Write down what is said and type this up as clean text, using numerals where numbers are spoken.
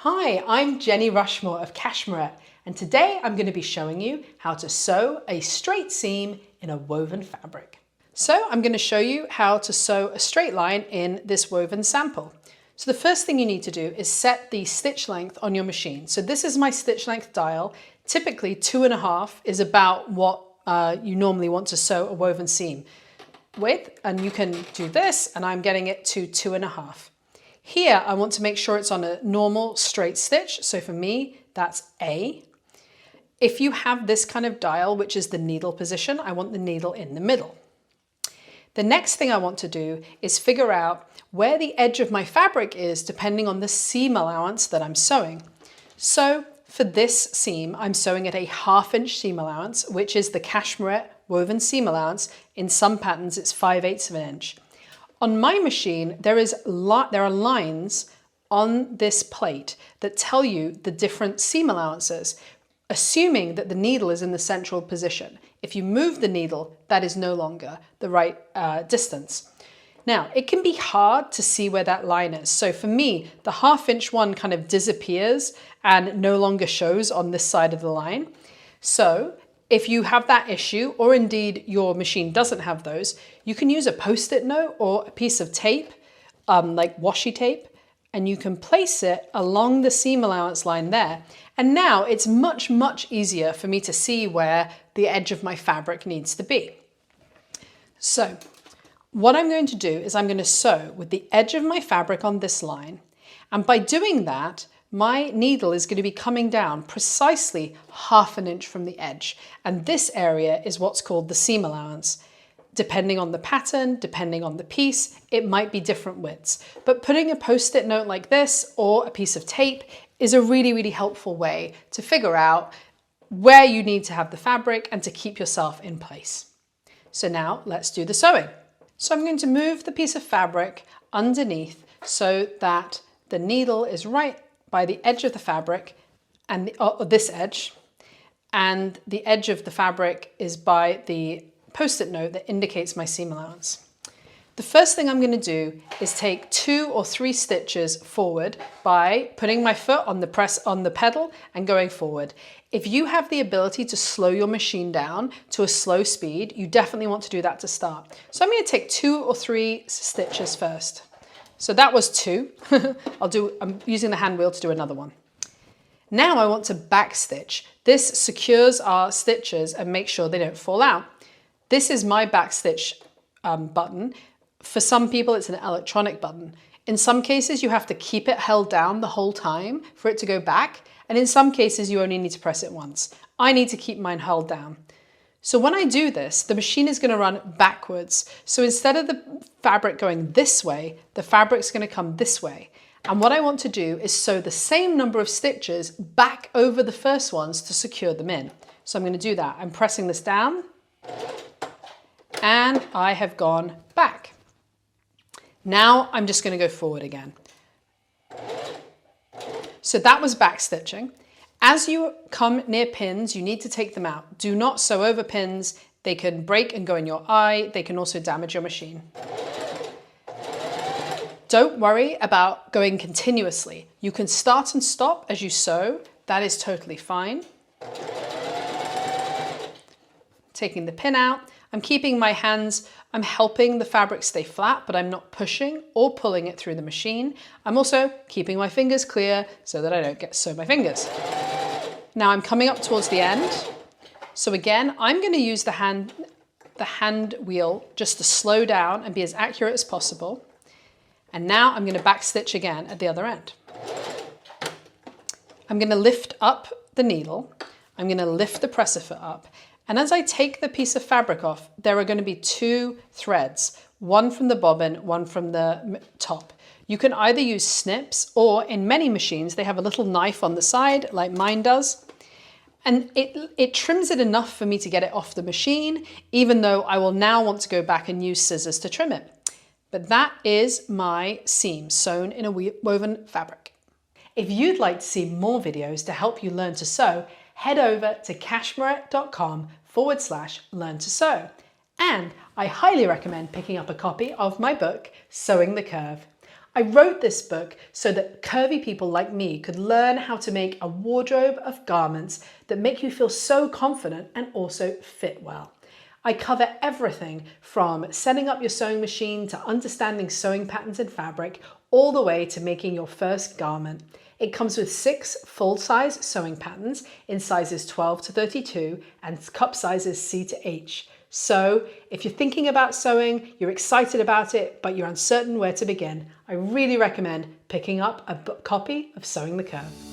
Hi, I'm Jenny Rushmore of Cashmere, and today I'm going to be showing you how to sew a straight seam in a woven fabric. So I'm going to show you how to sew a straight line in this woven sample. So the first thing you need to do is set the stitch length on your machine. So this is my stitch length dial. Typically 2.5 is about what you normally want to sew a woven seam with, and you can do this, and I'm getting it to 2.5. Here, I want to make sure it's on a normal straight stitch. So for me, that's A. If you have this kind of dial, which is the needle position, I want the needle in the middle. The next thing I want to do is figure out where the edge of my fabric is depending on the seam allowance that I'm sewing. So for this seam, I'm sewing at a 1/2 inch seam allowance, which is the Cashmere woven seam allowance. In some patterns, it's 5/8 of an inch. On my machine, there are lines on this plate that tell you the different seam allowances, assuming that the needle is in the central position. If you move the needle, that is no longer the right distance. Now, it can be hard to see where that line is. So for me, the 1/2 inch one kind of disappears and no longer shows on this side of the line. So if you have that issue, or indeed your machine doesn't have those, you can use a Post-it note or a piece of tape, like washi tape, and you can place it along the seam allowance line there. And now it's much, much easier for me to see where the edge of my fabric needs to be. So what I'm going to do is I'm going to sew with the edge of my fabric on this line. And by doing that, my needle is going to be coming down precisely 1/2 an inch from the edge. And this area is what's called the seam allowance. Depending on the pattern, depending on the piece, it might be different widths. But putting a Post-it note like this or a piece of tape is a really, really helpful way to figure out where you need to have the fabric and to keep yourself in place. So now let's do the sewing. So I'm going to move the piece of fabric underneath so that the needle is right by the edge of the fabric and this edge, and the edge of the fabric is by the Post-it note that indicates my seam allowance. The first thing I'm going to do is take 2 or 3 stitches forward by putting my foot on the pedal and going forward. If you have the ability to slow your machine down to a slow speed, you definitely want to do that to start. So I'm going to take 2 or 3 stitches first. So that was 2. I'm using the hand wheel to do another one. Now I want to back stitch. This secures our stitches and makes sure they don't fall out. This is my back stitch button. For some people, it's an electronic button. In some cases, you have to keep it held down the whole time for it to go back. And in some cases, you only need to press it once. I need to keep mine held down. So when I do this, the machine is going to run backwards. So instead of the fabric going this way, the fabric's going to come this way. And what I want to do is sew the same number of stitches back over the first ones to secure them in. So I'm going to do that. I'm pressing this down, and I have gone back. Now I'm just going to go forward again. So that was back stitching. As you come near pins, you need to take them out. Do not sew over pins. They can break and go in your eye. They can also damage your machine. Don't worry about going continuously. You can start and stop as you sew. That is totally fine. Taking the pin out. I'm keeping my hands, I'm helping the fabric stay flat, but I'm not pushing or pulling it through the machine. I'm also keeping my fingers clear so that I don't sew my fingers. Now I'm coming up towards the end. So again, I'm going to use the hand wheel just to slow down and be as accurate as possible. And now I'm going to back stitch again at the other end. I'm going to lift up the needle. I'm going to lift the presser foot up. And as I take the piece of fabric off, there are going to be 2 threads, one from the bobbin, one from the top. You can either use snips, or in many machines, they have a little knife on the side like mine does. And it trims it enough for me to get it off the machine, even though I will now want to go back and use scissors to trim it. But that is my seam sewn in a woven fabric. If you'd like to see more videos to help you learn to sew, head over to cashmere.com/learn to sew. And I highly recommend picking up a copy of my book, Sewing the Curve. I wrote this book so that curvy people like me could learn how to make a wardrobe of garments that make you feel so confident and also fit well. I cover everything from setting up your sewing machine to understanding sewing patterns and fabric, all the way to making your first garment. It comes with 6 full-size sewing patterns in sizes 12 to 32 and cup sizes C to H. So if you're thinking about sewing, you're excited about it, but you're uncertain where to begin, I really recommend picking up a copy of Sewing the Curve.